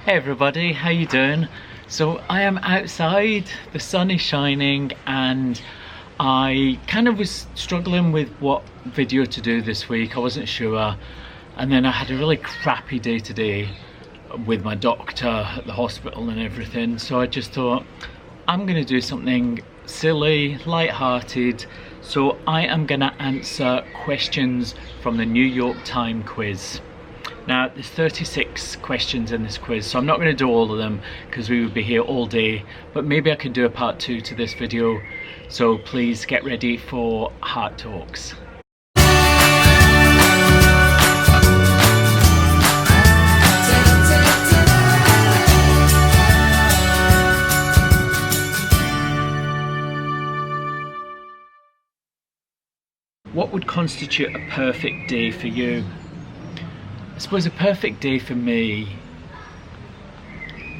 Hey everybody, how you doing? So I am outside, the sun is shining, and I kind of was struggling with what video to do this week. I wasn't sure, and then I had a really crappy day today with my doctor at the hospital and everything, so I just thought I'm gonna do something silly, light-hearted. So I am gonna answer questions from the New York Times quiz. Now there's 36 questions in this quiz, so I'm not going to do all of them because we would be here all day, but maybe I can do a part 2 to this video, so please get ready for Hart Talks. What would constitute a perfect day for you? I suppose a perfect day for me,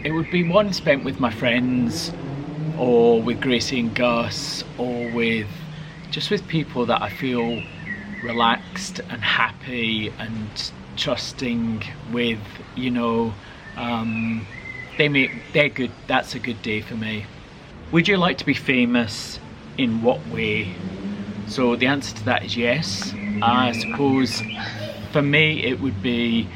it would be one spent with my friends, or with Gracie and Gus, or just with people that I feel relaxed and happy and trusting with, you know. They're good. That's a good day for me. Would you like to be famous? In what way? So the answer to that is yes. I suppose for me it would be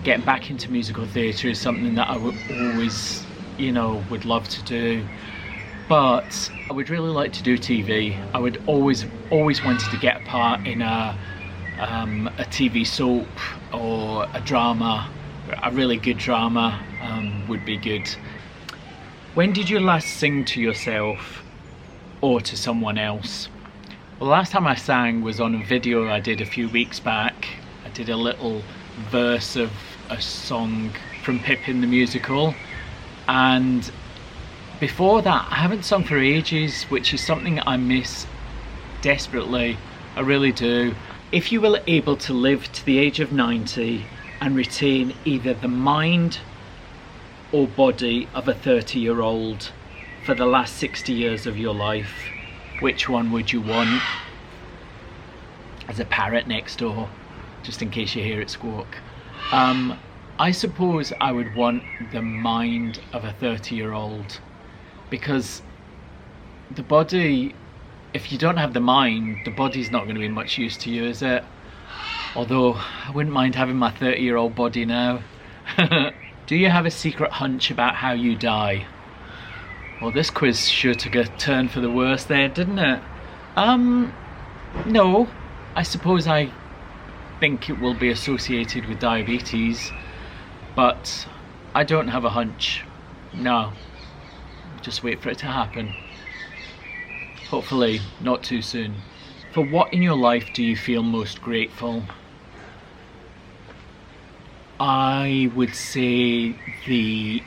getting back into musical theatre is something that I would always, would love to do. But I would really like to do TV. I would always wanted to get a part in a TV soap or a drama. A really good drama would be good. When did you last sing to yourself or to someone else? Well, the last time I sang was on a video I did a few weeks back. I did a little verse of a song from Pippin the musical, and before that I haven't sung for ages, which is something I miss desperately. I really do. If you were able to live to the age of 90 and retain either the mind or body of a 30-year-old for the last 60 years of your life, which one would you want? There's a parrot next door, just in case you hear it squawk. I suppose I would want the mind of a 30-year-old, because the body, if you don't have the mind, the body's not going to be much use to you, is it? Although I wouldn't mind having my 30-year-old body now. Do you have a secret hunch about how you die? Well, this quiz sure took a turn for the worse there, didn't it? No. I suppose I think it will be associated with diabetes, but I don't have a hunch. No. Just wait for it to happen. Hopefully not too soon. For what in your life do you feel most grateful? I would say the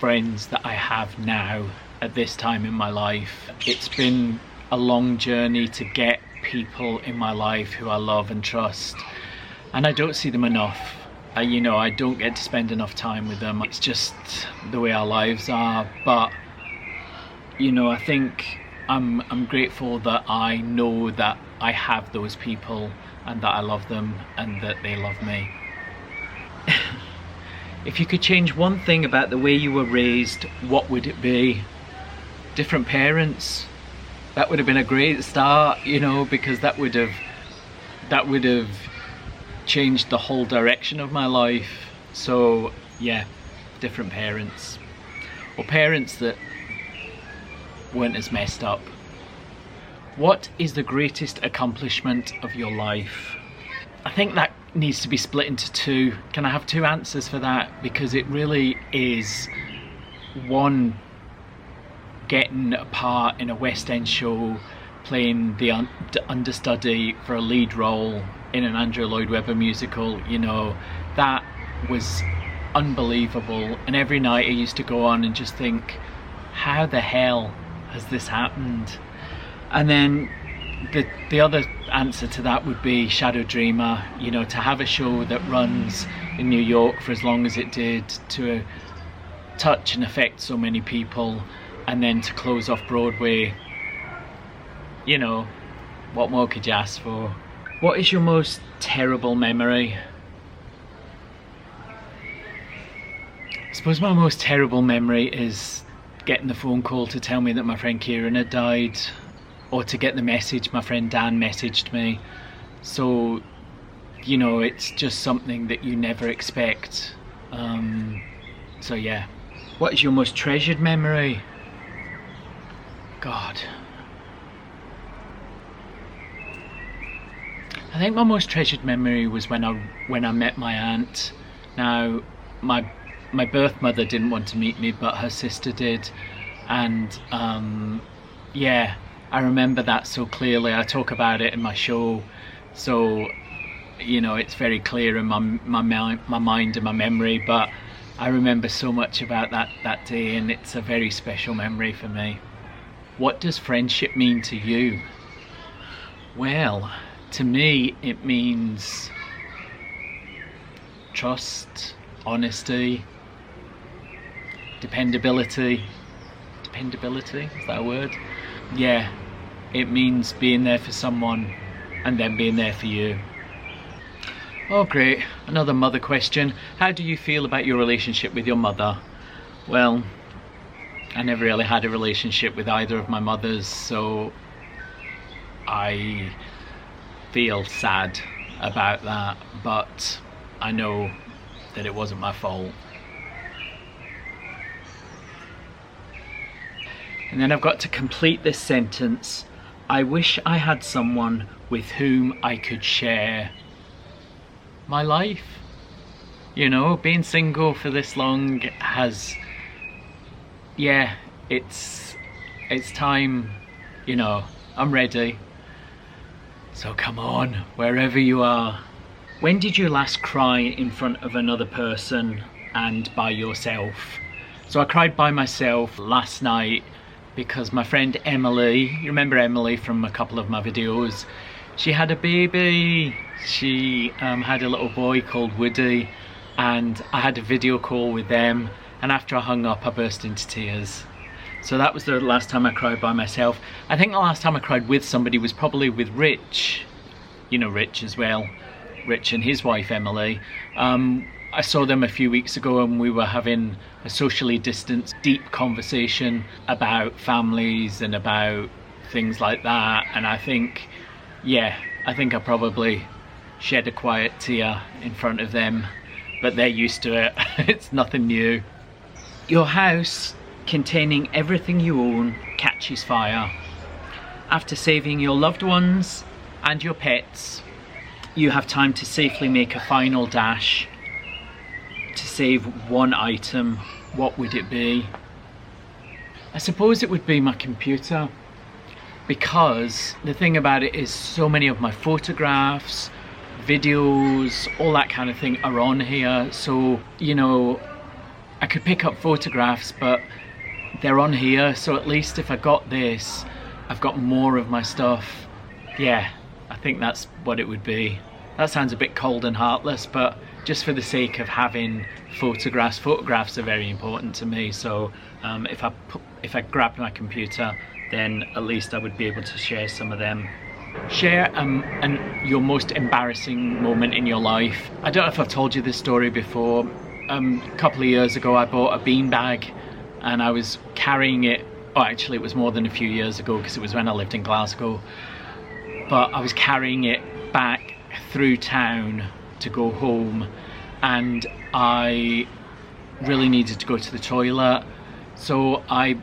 friends that I have now at this time in my life. It's been a long journey to get people in my life who I love and trust, and I don't see them enough. I don't get to spend enough time with them. It's just the way our lives are, but I think I'm grateful that I know that I have those people and that I love them and that they love me. If you could change one thing about the way you were raised, what would it be? Different parents. That would have been a great start, because that would have changed the whole direction of my life. So yeah, different parents, or parents that weren't as messed up. What is the greatest accomplishment of your life? I think that needs to be split into two. Can I have two answers for that? Because it really is, one, getting a part in a West End show, playing the understudy for a lead role in an Andrew Lloyd Webber musical. That was unbelievable, and every night I used to go on and just think, how the hell has this happened? And then the other answer to that would be Shadow Dreamer. To have a show that runs in New York for as long as it did, to touch and affect so many people, and then to close off Broadway. What more could you ask for? What is your most terrible memory? suppose my most terrible memory is getting the phone call to tell me that my friend Kieran had died, or to get the message my friend Dan messaged me. So, you know, it's just something that you never expect. So yeah. What is your most treasured memory? God. I think my most treasured memory was when I met my aunt. Now, my birth mother didn't want to meet me, but her sister did, and yeah, I remember that so clearly. I talk about it in my show, so you know, it's very clear in my mind and my memory, but I remember so much about that day, and it's a very special memory for me. What does friendship mean to you? Well, to me it means trust, honesty, dependability, is that a word? Yeah, it means being there for someone and then being there for you. Oh great, another mother question. How do you feel about your relationship with your mother? Well, I never really had a relationship with either of my mothers, so I feel sad about that, but I know that it wasn't my fault. And then I've got to complete this sentence. I wish I had someone with whom I could share my life. You know, being single for this long has, yeah, it's time, you know, I'm ready. So come on, wherever you are. When did you last cry in front of another person and by yourself? So I cried by myself last night because my friend Emily, you remember Emily from a couple of my videos, she had a baby. She had a little boy called Woody, and I had a video call with them, and after I hung up I burst into tears. So that was the last time I cried by myself. I think the last time I cried with somebody was probably with Rich. You know Rich as well. Rich and his wife Emily. I saw them a few weeks ago and we were having a socially distanced, deep conversation about families and about things like that, and I think, yeah, I think I probably shed a quiet tear in front of them, but they're used to it. It's nothing new. Your house, containing everything you own, catches fire. After saving your loved ones and your pets, you have time to safely make a final dash to save one item. What would it be? I suppose it would be my computer, because the thing about it is so many of my photographs, videos, all that kind of thing are on here. So, you know, I could pick up photographs, but they're on here, so at least if I got this, I've got more of my stuff. Yeah, I think that's what it would be. That sounds a bit cold and heartless, but just for the sake of having photographs are very important to me. So if I grabbed my computer, then at least I would be able to share some of them. Share your most embarrassing moment in your life. I don't know if I've told you this story before. A couple of years ago I bought a beanbag and I was carrying it, oh actually it was more than a few years ago because it was when I lived in Glasgow, but I was carrying it back through town to go home, and I really needed to go to the toilet. So I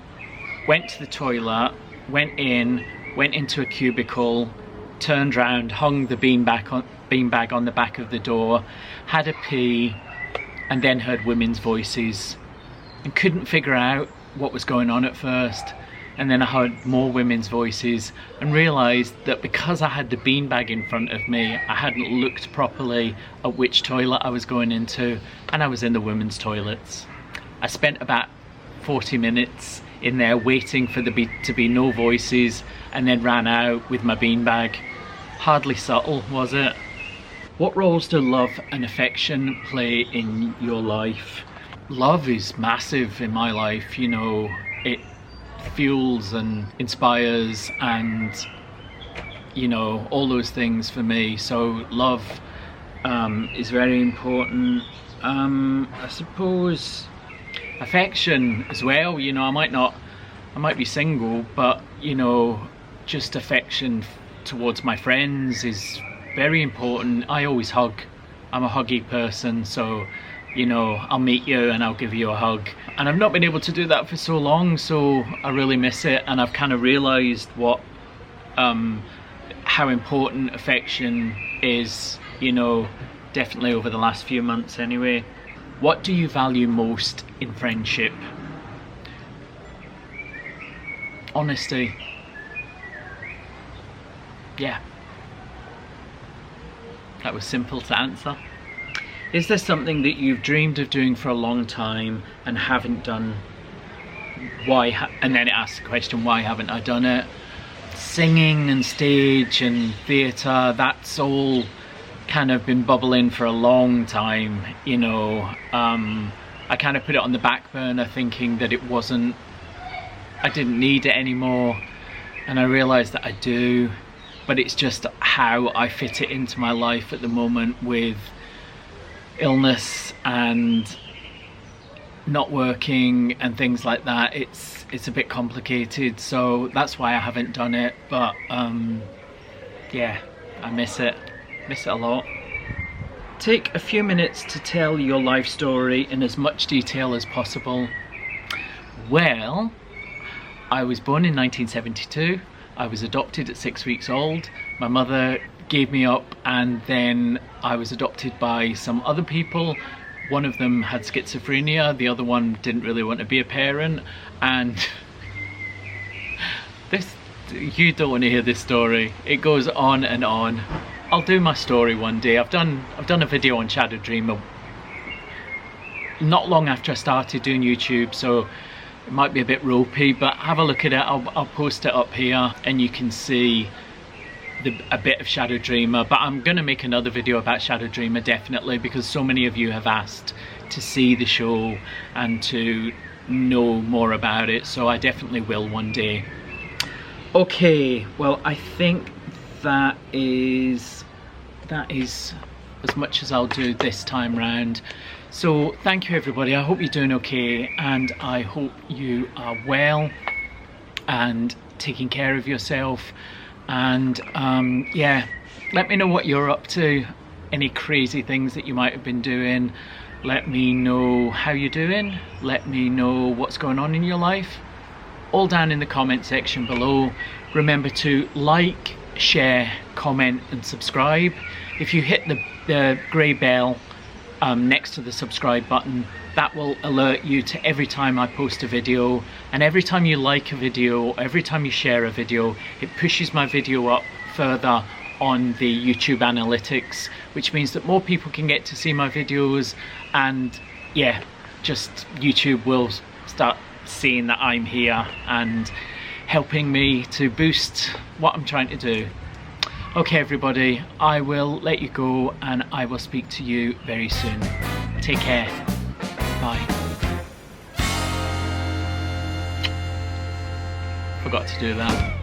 went to the toilet, went into a cubicle, turned round, hung the beanbag on the back of the door, had a pee, and then heard women's voices and couldn't figure out what was going on at first. And then I heard more women's voices and realised that because I had the beanbag in front of me, I hadn't looked properly at which toilet I was going into, and I was in the women's toilets. I spent about 40 minutes in there waiting for there to be no voices, and then ran out with my beanbag. Hardly subtle, was it? What roles do love and affection play in your life? Love is massive in my life, you know. It fuels and inspires and, you know, all those things for me. So love is very important. I suppose affection as well. You know, I might be single, but you know, just affection towards my friends is very important. I always hug. I'm a huggy person, so you know, I'll meet you and I'll give you a hug. And I've not been able to do that for so long, so I really miss it. And I've kind of realised what how important affection is, you know, definitely over the last few months anyway. What do you value most in friendship? Honesty. Yeah. That was simple to answer. Is there something that you've dreamed of doing for a long time and haven't done? Why? And then it asks the question, why haven't I done it? Singing and stage and theatre, that's all kind of been bubbling for a long time, you know. I kind of put it on the back burner thinking that it wasn't, I didn't need it anymore, and I realised that I do, but it's just how I fit it into my life at the moment with illness and not working and things like that. It's a bit complicated, so that's why I haven't done it. But yeah, I miss it a lot. Take a few minutes to tell your life story in as much detail as possible. Well, I was born in 1972. I was adopted at 6 weeks old. My mother gave me up, and then I was adopted by some other people. One of them had schizophrenia, the other one didn't really want to be a parent, and this, you don't want to hear this story. It goes on and on. I'll do my story one day. I've done a video on Shadow Dreamer not long after I started doing YouTube, so it might be a bit ropey, but have a look at it. I'll post it up here and you can see a bit of Shadow Dreamer. But I'm gonna make another video about Shadow Dreamer definitely, because so many of you have asked to see the show and to know more about it, so I definitely will one day. Okay, well, I think that is as much as I'll do this time round. So thank you everybody. I hope you're doing okay, and I hope you are well and taking care of yourself. And yeah, let me know what you're up to, any crazy things that you might have been doing. Let me know how you're doing. Let me know what's going on in your life, all down in the comment section below. Remember to like, share, comment and subscribe. If you hit the grey bell next to the subscribe button, that will alert you to every time I post a video, and every time you like a video, every time you share a video, it pushes my video up further on the YouTube analytics, which means that more people can get to see my videos, and yeah, just YouTube will start seeing that I'm here and helping me to boost what I'm trying to do. Okay everybody, I will let you go and I will speak to you very soon. Take care. Bye. Forgot to do that.